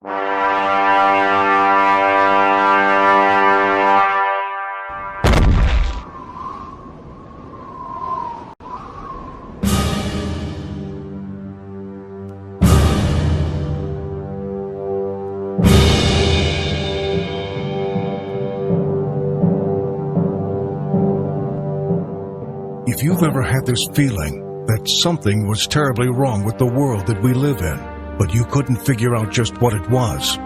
If you've ever had this feeling that something was terribly wrong with the world that we live in, but you couldn't figure out just what it was,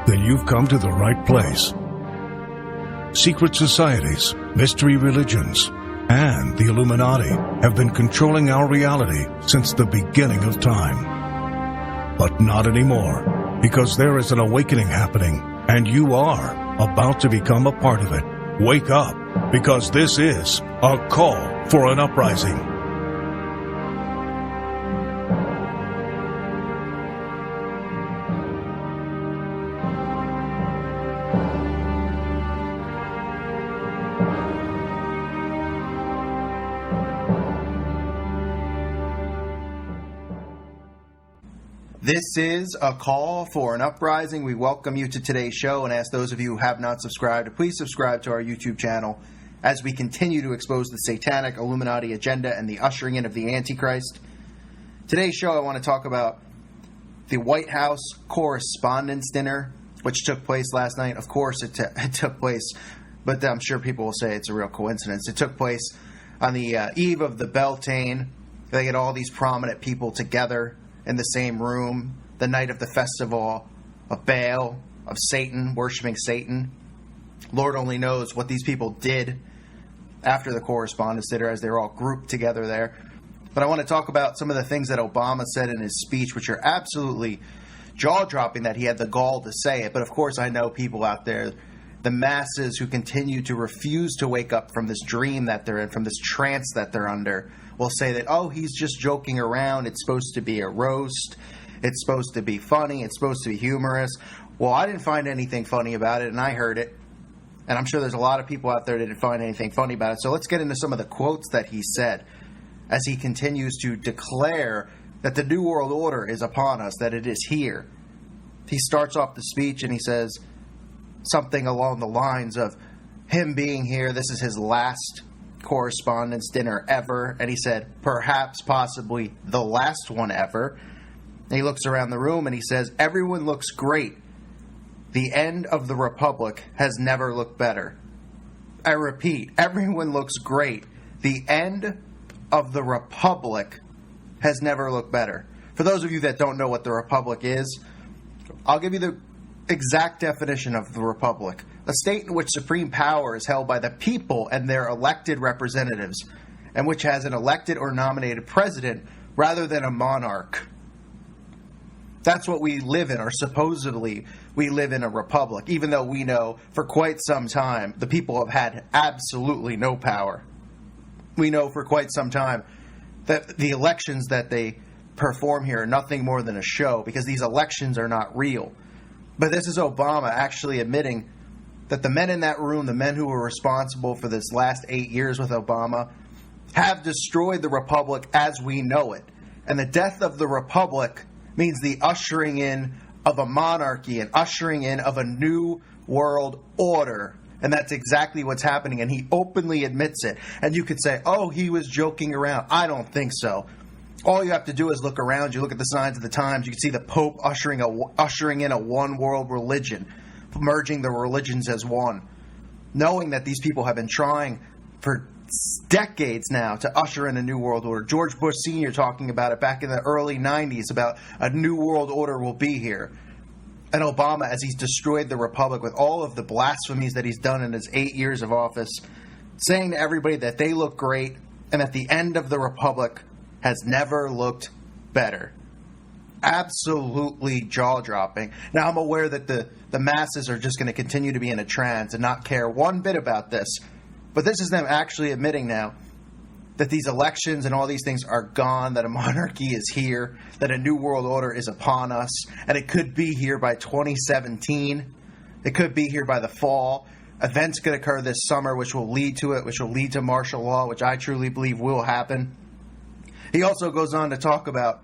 then you've come to the right place. Secret societies, mystery religions, and the Illuminati have been controlling our reality since the beginning of time. But not anymore, because there is an awakening happening, and you are about to become a part of it. Wake up, because this is a call for an uprising. This is a call for an uprising. We welcome you to today's show and ask those of you who have not subscribed to please subscribe to our YouTube channel as we continue to expose the satanic Illuminati agenda and the ushering in of the Antichrist. Today's show, I want to talk about the White House Correspondents' Dinner, which took place last night. Of course, it took place, but I'm sure people will say it's a real coincidence. It took place on the eve of the Beltane. They get all these prominent people together in the same room, the night of the festival of Baal, of Satan, worshiping Satan. Lord only knows what these people did after the Correspondents' Dinner as they were all grouped together there. But I want to talk about some of the things that Obama said in his speech, which are absolutely jaw-dropping that he had the gall to say it. But of course, I know people out there, the masses who continue to refuse to wake up from this dream that they're in, from this trance that they're under, will say that, oh, he's just joking around. It's supposed to be a roast. It's supposed to be funny. It's supposed to be humorous. Well, I didn't find anything funny about it, and I heard it. And I'm sure there's a lot of people out there that didn't find anything funny about it. So let's get into some of the quotes that he said as he continues to declare that the New World Order is upon us, that it is here. He starts off the speech and he says something along the lines of him being here. This is his last Correspondents' Dinner ever. And he said, perhaps, possibly the last one ever. And he looks around the room and he says, everyone looks great. The end of the Republic has never looked better. I repeat, everyone looks great. The end of the Republic has never looked better. For those of you that don't know what the Republic is, I'll give you the exact definition of the Republic. A state in which supreme power is held by the people and their elected representatives, and which has an elected or nominated president rather than a monarch. That's what we live in, or supposedly we live in a republic, even though we know for quite some time the people have had absolutely no power. We know for quite some time that the elections that they perform here are nothing more than a show, because these elections are not real. But this is Obama actually admitting that the men in that room, the men who were responsible for this last 8 years with Obama, have destroyed the Republic as we know it. And the death of the Republic means the ushering in of a monarchy and ushering in of a new world order. And that's exactly what's happening. And he openly admits it. And you could say, oh, he was joking around. I don't think so. All you have to do is look around. You look at the signs of the times. You can see the Pope ushering in a one world religion, merging the religions as one, knowing that these people have been trying for decades now to usher in a new world order. George Bush Sr. talking about it back in the early 90s about a new world order will be here. And Obama, as he's destroyed the Republic with all of the blasphemies that he's done in his 8 years of office, saying to everybody that they look great and that the end of the Republic has never looked better. Absolutely jaw-dropping. Now, I'm aware that the masses are just going to continue to be in a trance and not care one bit about this. But this is them actually admitting now that these elections and all these things are gone, that a monarchy is here, that a new world order is upon us, and it could be here by 2017. It could be here by the fall. Events could occur this summer which will lead to it, which will lead to martial law, which I truly believe will happen. He also goes on to talk about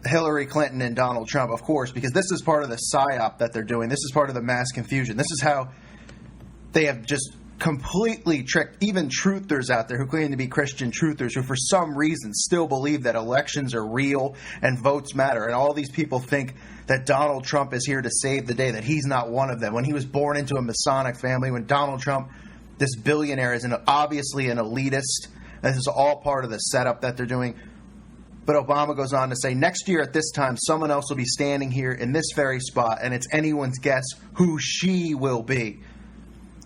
Hillary Clinton and Donald Trump, of course, because this is part of the psyop that they're doing. This is part of the mass confusion. This is how they have just completely tricked even truthers out there who claim to be Christian truthers, who for some reason still believe that elections are real and votes matter. And all these people think that Donald Trump is here to save the day, that he's not one of them. When he was born into a Masonic family, when Donald Trump, this billionaire, is obviously an elitist. This is all part of the setup that they're doing. But Obama goes on to say, next year at this time, someone else will be standing here in this very spot, and it's anyone's guess who she will be.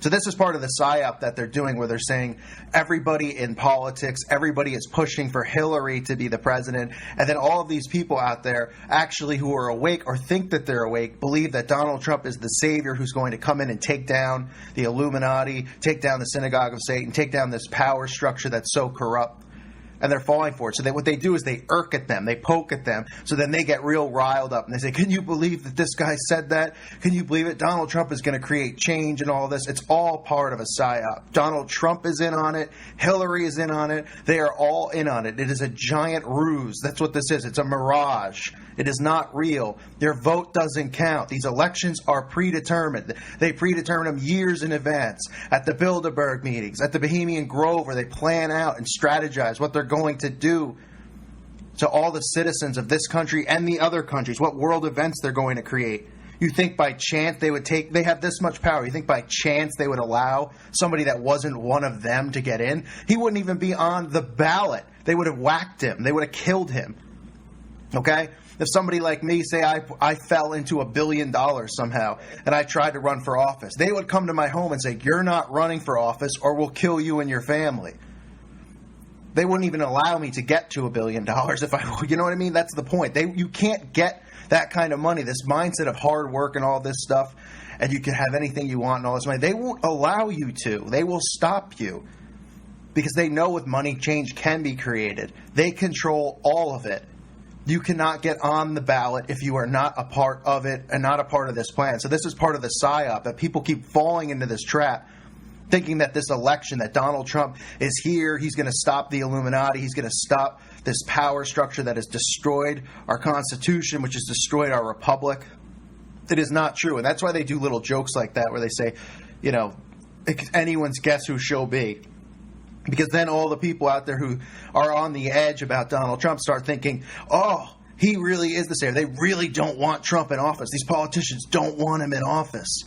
So this is part of the psyop that they're doing, where they're saying everybody in politics, everybody is pushing for Hillary to be the president, and then all of these people out there actually who are awake or think that they're awake believe that Donald Trump is the savior who's going to come in and take down the Illuminati, take down the synagogue of Satan, take down this power structure that's so corrupt. And they're falling for it. So what they do is they irk at them. They poke at them. So then they get real riled up. And they say, can you believe that this guy said that? Can you believe it? Donald Trump is going to create change and all this. It's all part of a psyop. Donald Trump is in on it. Hillary is in on it. They are all in on it. It is a giant ruse. That's what this is. It's a mirage. It is not real. Their vote doesn't count. These elections are predetermined. They predetermine them years in advance. At the Bilderberg meetings, at the Bohemian Grove, where they plan out and strategize what they're going to do to all the citizens of this country and the other countries, what world events they're going to create. You think by chance they have this much power, you think by chance they would allow somebody that wasn't one of them to get in? He wouldn't even be on the ballot. They would have whacked him. They would have killed him. Okay? If somebody like me, say I fell into $1 billion somehow and I tried to run for office, they would come to my home and say, you're not running for office or we'll kill you and your family. They wouldn't even allow me to get to $1 billion if I, you know what I mean? That's the point. You can't get that kind of money, this mindset of hard work and all this stuff, and you can have anything you want and all this money. They won't allow you to. They will stop you because they know with money, change can be created. They control all of it. You cannot get on the ballot if you are not a part of it and not a part of this plan. So this is part of the psyop that people keep falling into this trap, thinking that this election, that Donald Trump is here, he's going to stop the Illuminati, he's going to stop this power structure that has destroyed our Constitution, which has destroyed our republic. It is not true. And that's why they do little jokes like that where they say, you know, it's anyone's guess who she'll be. Because then all the people out there who are on the edge about Donald Trump start thinking, oh, he really is the savior. They really don't want Trump in office. These politicians don't want him in office.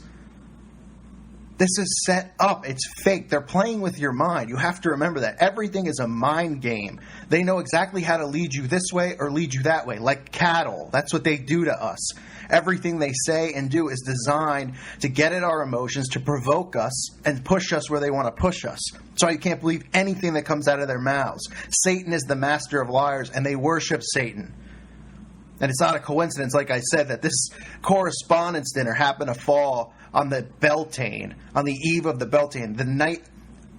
This is set up. It's fake. They're playing with your mind. You have to remember that. Everything is a mind game. They know exactly how to lead you this way or lead you that way, like cattle. That's what they do to us. Everything they say and do is designed to get at our emotions, to provoke us and push us where they want to push us. So you can't believe anything that comes out of their mouths. Satan is the master of liars, and they worship Satan. And it's not a coincidence, like I said, that this correspondence dinner happened to fall on the Beltane, on the eve of the Beltane, the night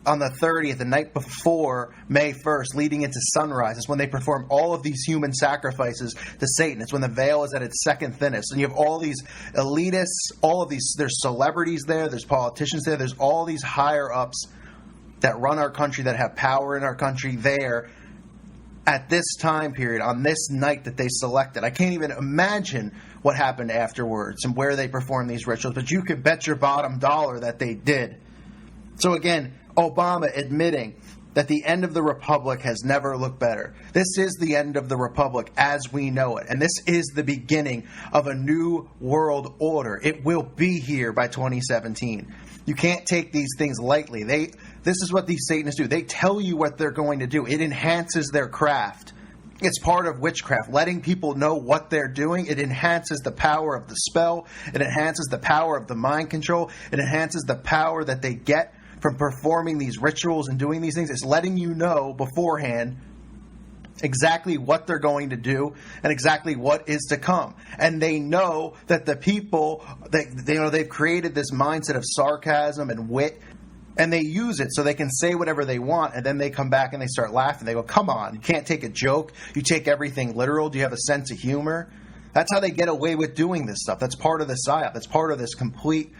on the 30th, the night before May 1st, leading into sunrise. It's when they perform all of these human sacrifices to Satan. It's when the veil is at its second thinnest. And you have all these elitists, all of these, there's celebrities there, there's politicians there, there's all these higher-ups that run our country, that have power in our country there at this time period, on this night that they selected. I can't even imagine what happened afterwards and where they performed these rituals, but you could bet your bottom dollar that they did. So again, Obama admitting that the end of the republic has never looked better. This is the end of the republic as we know it, and this is the beginning of a new world order. It will be here by 2017. You can't take these things lightly. This is what these Satanists do. They tell you what they're going to do. It enhances their craft. It's part of witchcraft, letting people know what they're doing. It enhances the power of the spell. It enhances the power of the mind control. It enhances the power that they get from performing these rituals and doing these things. It's letting you know beforehand exactly what they're going to do and exactly what is to come. And they know that the people, they've created this mindset of sarcasm and wit, and they use it so they can say whatever they want, and then they come back and they start laughing. They go, come on, you can't take a joke. You take everything literal. Do you have a sense of humor? That's how they get away with doing this stuff. That's part of the psyop. That's part of this complete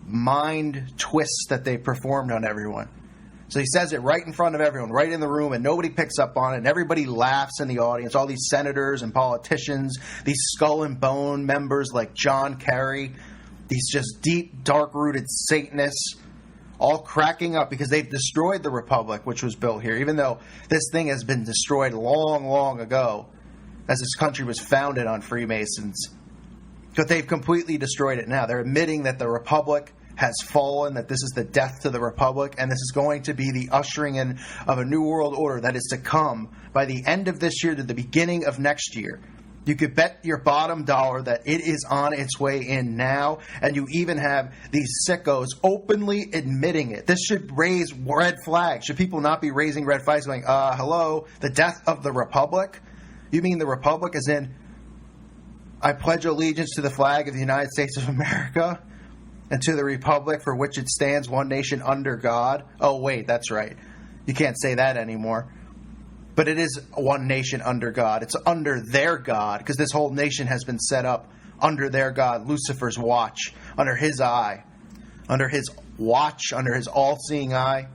mind twist that they performed on everyone. So he says it right in front of everyone, right in the room, and nobody picks up on it, and everybody laughs in the audience, all these senators and politicians, these skull and bone members like John Kerry, these just deep, dark-rooted Satanists, all cracking up because they've destroyed the republic which was built here, even though this thing has been destroyed long, long ago, as this country was founded on Freemasons. But they've completely destroyed it now. They're admitting that the republic has fallen, that this is the death to the republic, and this is going to be the ushering in of a new world order that is to come by the end of this year to the beginning of next year. You could bet your bottom dollar that it is on its way in now, and you even have these sickos openly admitting it. This should raise red flags. Should people not be raising red flags going, hello, the death of the republic? You mean the republic as in, I pledge allegiance to the flag of the United States of America and to the republic for which it stands, one nation under God? Oh, wait, that's right. You can't say that anymore. But it is one nation under God. It's under their God, because this whole nation has been set up under their God, Lucifer's watch, under his eye, under his watch, under his all-seeing eye.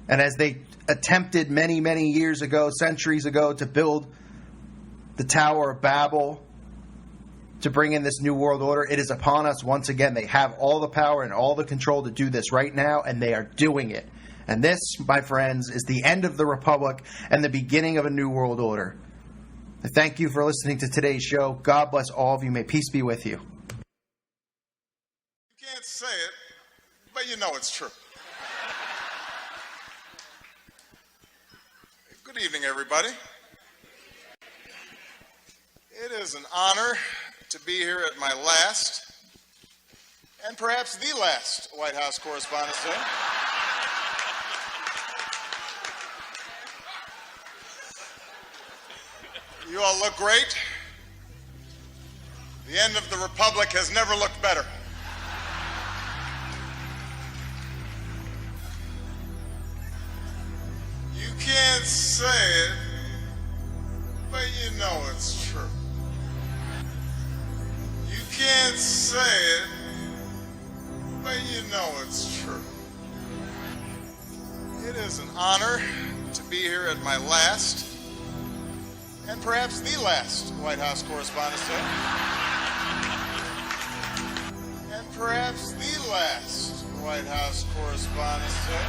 And as they attempted many, many years ago, centuries ago, to build the Tower of Babel, to bring in this new world order, it is upon us once again. They have all the power and all the control to do this right now, and they are doing it. And this, my friends, is the end of the republic and the beginning of a new world order. I thank you for listening to today's show. God bless all of you. May peace be with you. You can't say it, but you know it's true. Good evening, everybody. It is an honor to be here at my last, and perhaps the last, White House Correspondents' Day. You all look great. The end of the republic has never looked better. You can't say it, but you know it's true. You can't say it, but you know it's true. It is an honor to be here at my last, and perhaps the last, White House Correspondents' Day. And perhaps the last White House Correspondents' Day.